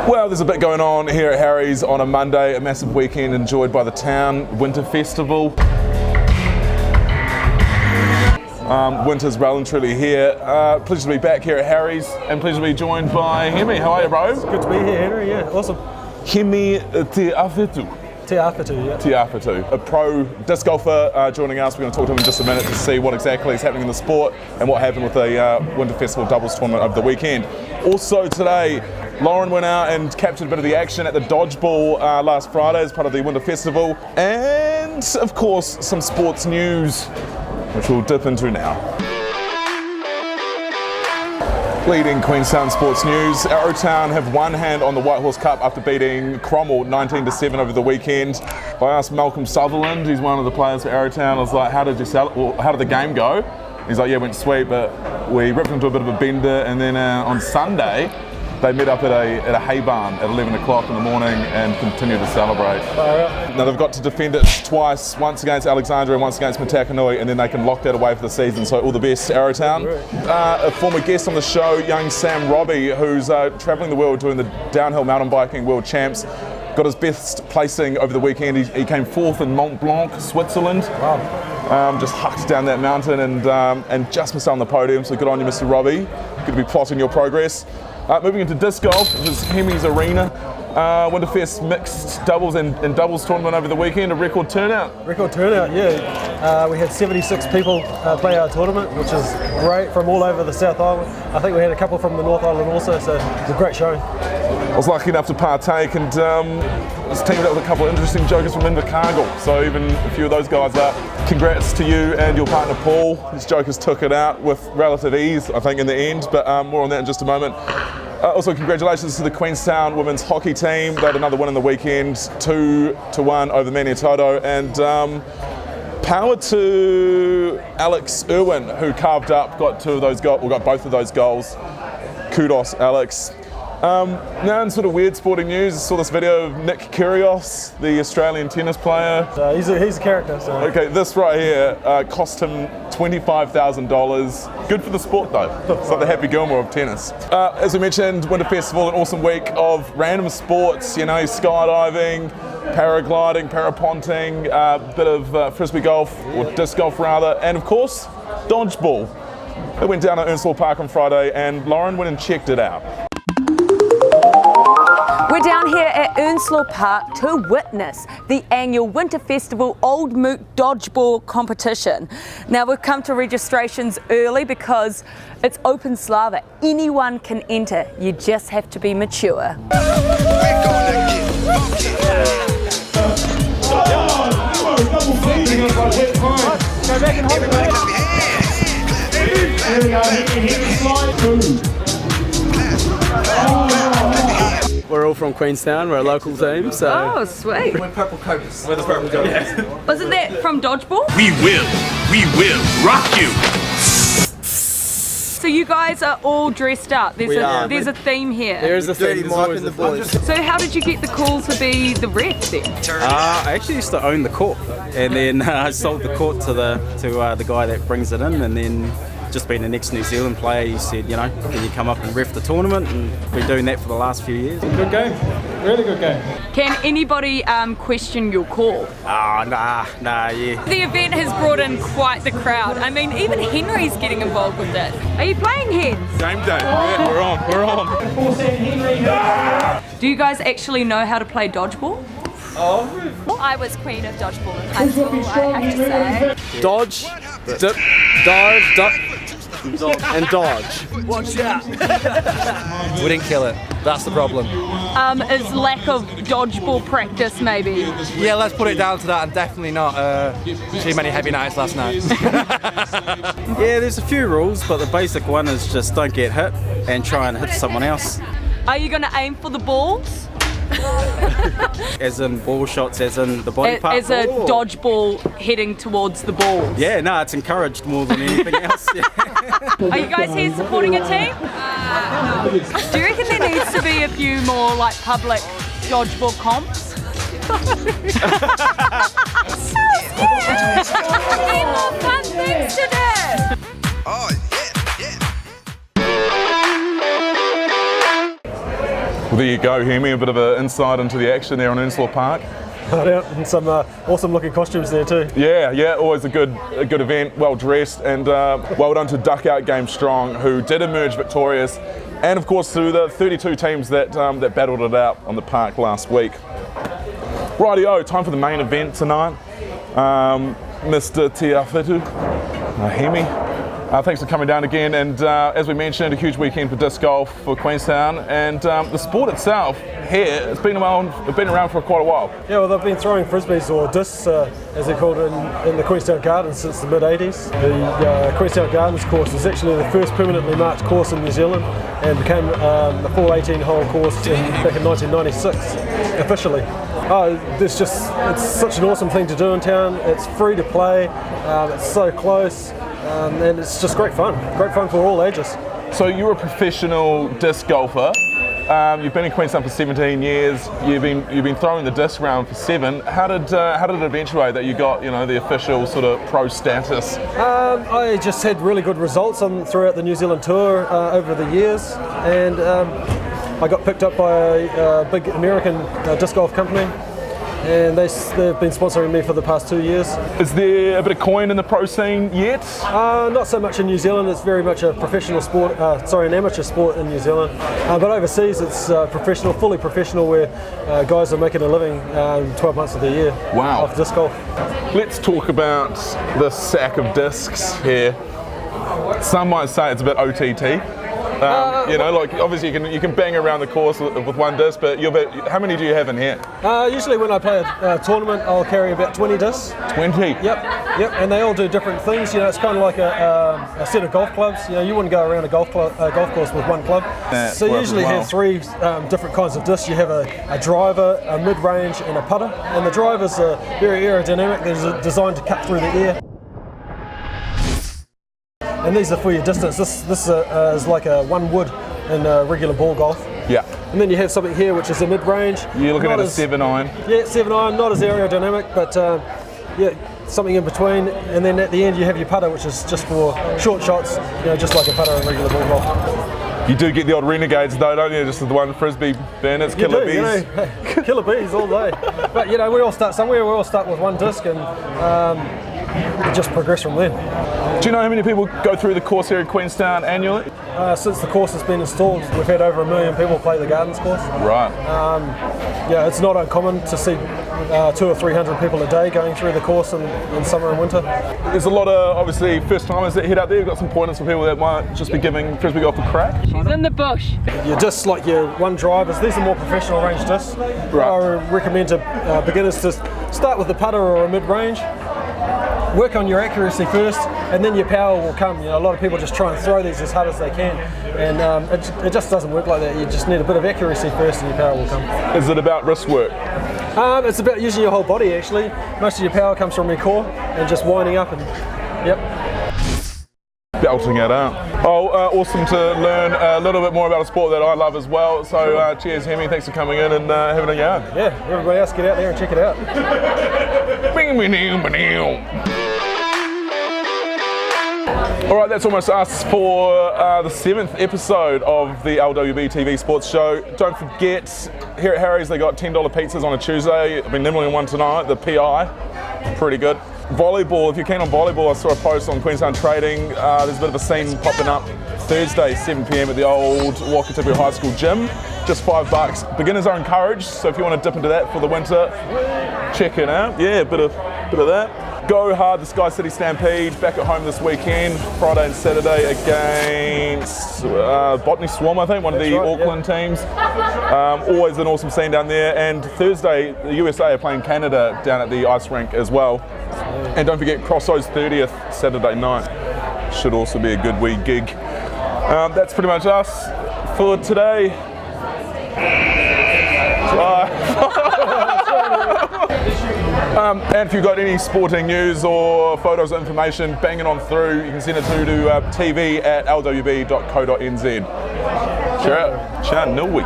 Well, there's a bit going on here at Harry's on a Monday, a massive weekend enjoyed by the town, winter festival. Winter's well and truly here. Pleasure to be back here at Harry's and pleasure to be joined by Hemi. How are you, bro? It's good to be here, Henry, yeah, awesome. Hemi te Awhitu. Te Awhitu, yeah. Te Awhitu, a pro disc golfer joining us. We're going to talk to him in just a minute to see what exactly is happening in the sport and what happened with the Winter Festival doubles tournament over the weekend. Also today, Lauren went out and captured a bit of the action at the dodgeball last Friday as part of the Winter Festival. And of course, some sports news, which we'll dip into now. Leading Queenstown Sports news, Arrowtown have one hand on the White Horse Cup after beating Cromwell 19-7 over the weekend. I asked Malcolm Sutherland, he's one of the players for Arrowtown, I was like, how did the game go? He's like, yeah, it went sweet, but we ripped into a bit of a bender, and then on Sunday, they met up at a hay barn at 11 o'clock in the morning and continued to celebrate. Now they've got to defend it twice, once against Alexandria and once against Matakanui, and then they can lock that away for the season, so all the best, Arrowtown. A former guest on the show, young Sam Robbie, who's travelling the world doing the downhill mountain biking world champs, got his best placing over the weekend. He came fourth in Mont Blanc, Switzerland. Wow. Just hucked down that mountain and just missed out on the podium, so good on you, Mr. Robbie. Good to be plotting your progress. Moving into disc golf, this is Hemi's arena. Winterfest mixed doubles and doubles tournament over the weekend, a record turnout. Record turnout, yeah. We had 76 people play our tournament, which is great, from all over the South Island. I think we had a couple from the North Island also, so it was a great show. I was lucky enough to partake and was teamed up with a couple of interesting jokers from Invercargill, so even a few of those guys congrats to you and your partner Paul. These jokers took it out with relative ease, I think, in the end, but more on that in just a moment. Also, congratulations to the Queenstown women's hockey team. They had another win in the weekend, 2-1 over Maniatoto, and power to Alex Irwin, who carved up, got both of those goals. Kudos, Alex. Now in sort of weird sporting news, I saw this video of Nick Kyrgios, the Australian tennis player. He's a character. So. Okay, this right here cost him $25,000. Good for the sport though. It's like the Happy Gilmore of tennis. As we mentioned, Winter Festival, an awesome week of random sports, you know, skydiving, paragliding, paraponting, a bit of frisbee golf, or disc golf rather, and of course, dodgeball. It went down at Earnshaw Park on Friday and Lauren went and checked it out. We're down here at Earnshaw Park to witness the annual Winter Festival Old Moot Dodgeball competition. Now we've come to registrations early because it's open slava. Anyone can enter, you just have to be mature. We're all from Queenstown, we're a local team, so... Oh, sweet. We're Purple Cobras. We're the Purple Cobras. Yeah. Wasn't that from dodgeball? We will rock you. So you guys are all dressed up. There's a theme here. There is a theme, Mike and the boys. So how did you get the call to be the ref then? I actually used to own the court, and then I sold the court to the guy that brings it in, and then just being an ex-New Zealand player, he said, you know, can you come up and ref the tournament? And we've been doing that for the last few years. Good game, really good game. Can anybody question your call? Nah, yeah. The event has brought in quite the crowd. I mean, even Henry's getting involved with it. Are you playing heads? Game day, yeah, we're on. Do you guys actually know how to play dodgeball? I was queen of dodgeball in high school, I have to say. Dodge, dip, dive, duck, and dodge. Watch out! We didn't kill it. That's the problem. Is lack of dodgeball practice maybe? Yeah, let's put it down to that, and definitely not too many heavy nights last night. Yeah, there's a few rules, but the basic one is just don't get hit and try and hit someone else. Are you going to aim for the balls? As in ball shots, as in the body part? As a dodgeball heading towards the balls? Yeah, no, it's encouraged more than anything else. Yeah. Are you guys here supporting a team? No. Do you reckon there needs to be a few more like public dodgeball comps? Need more fun things to do! Well, there you go, Hemi, a bit of an insight into the action there on Earnslaw Park. And some awesome looking costumes there too. Yeah, always a good event, well dressed, and well done to Duck Out Game Strong, who did emerge victorious, and of course through the 32 teams that battled it out on the park last week. Rightio, time for the main event tonight. Mr. Awhitu, Hemi. Thanks for coming down again, and as we mentioned, a huge weekend for disc golf for Queenstown, and the sport itself here has been around for quite a while. Yeah, well, they've been throwing frisbees or discs, as they're called, in the Queenstown Gardens since the mid-80s. The Queenstown Gardens course was actually the first permanently marked course in New Zealand and became the full 18-hole course back in 1996, officially. It's such an awesome thing to do in town. It's free to play, it's so close. And it's just great fun for all ages. So you're a professional disc golfer. You've been in Queenstown for 17 years. You've been throwing the disc around for 7. How did it eventuate that you got the official sort of pro status? I just had really good results throughout the New Zealand tour over the years, and I got picked up by a big American disc golf company. And they've been sponsoring me for the past 2 years. Is there a bit of coin in the pro scene yet? Not so much in New Zealand. It's very much a professional sport, an amateur sport in New Zealand. But overseas it's professional, fully professional, where guys are making a living 12 months of the year off disc golf. Let's talk about the sack of discs here. Some might say it's a bit OTT. Obviously you can bang around the course with one disc, but how many do you have in here? Usually when I play a tournament, I'll carry about 20 discs. 20? Yep, and they all do different things. It's kind of like a set of golf clubs. You wouldn't go around a golf course with one club. So you usually have 3 different kinds of discs. You have a driver, a mid-range, and a putter. And the drivers are very aerodynamic. They're designed to cut through the air. And these are for your distance. This is like a 1 wood in regular ball golf. Yeah. And then you have something here which is a mid-range. You're looking at a 7-iron. Yeah, 7-iron, not as aerodynamic, but something in between. And then at the end you have your putter, which is just for short shots, just like a putter in regular ball golf. You do get the odd renegades though, don't you? Just the one frisbee bandits, killer bees. Killer bees all day. But we all start somewhere. We all start with one disc and just progress from there. Do you know how many people go through the course here at Queenstown annually? Since the course has been installed, we've had over 1 million people play the Gardens course. Right. It's not uncommon to see 200 or 300 people a day going through the course in summer and winter. There's a lot of, obviously, first timers that head out there. You've got some pointers for people that might just be giving frisbee golf a crack. She's in the bush. Your discs, like your one drivers, these are more professional range discs. Right. I recommend to beginners to start with the putter or a mid-range. Work on your accuracy first, and then your power will come. A lot of people just try and throw these as hard as they can, and it just doesn't work like that. You just need a bit of accuracy first, and your power will come. Is it about wrist work? It's about using your whole body, actually. Most of your power comes from your core and just winding up, and belting it out. Awesome to learn a little bit more about a sport that I love as well. So cheers, Hemi. Thanks for coming in and having a yarn. Yeah, everybody else get out there and check it out. All right, that's almost us for the 7th episode of the LWB TV Sports Show. Don't forget, here at Harry's they got $10 pizzas on a Tuesday. I've been nibbling on one tonight, the PI. Pretty good. Volleyball, if you're keen on volleyball, I saw a post on Queenstown Trading. There's a bit of a scene popping up Thursday, 7 p.m. at the old Awhitu High School gym. Just $5. Beginners are encouraged, so if you want to dip into that for the winter, check it out. Yeah, a bit of that. Go hard, the Sky City Stampede, back at home this weekend, Friday and Saturday against Botany Swarm, I think, one of the Auckland teams. Always an awesome scene down there. And Thursday, the USA are playing Canada down at the ice rink as well. And don't forget, Crosso's 30th, Saturday night. Should also be a good wee gig. That's pretty much us for today. And if you've got any sporting news or photos or information, bang it on through. You can send it to tv@lwb.co.nz. Ciao, Nui.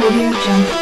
Audio Jungle.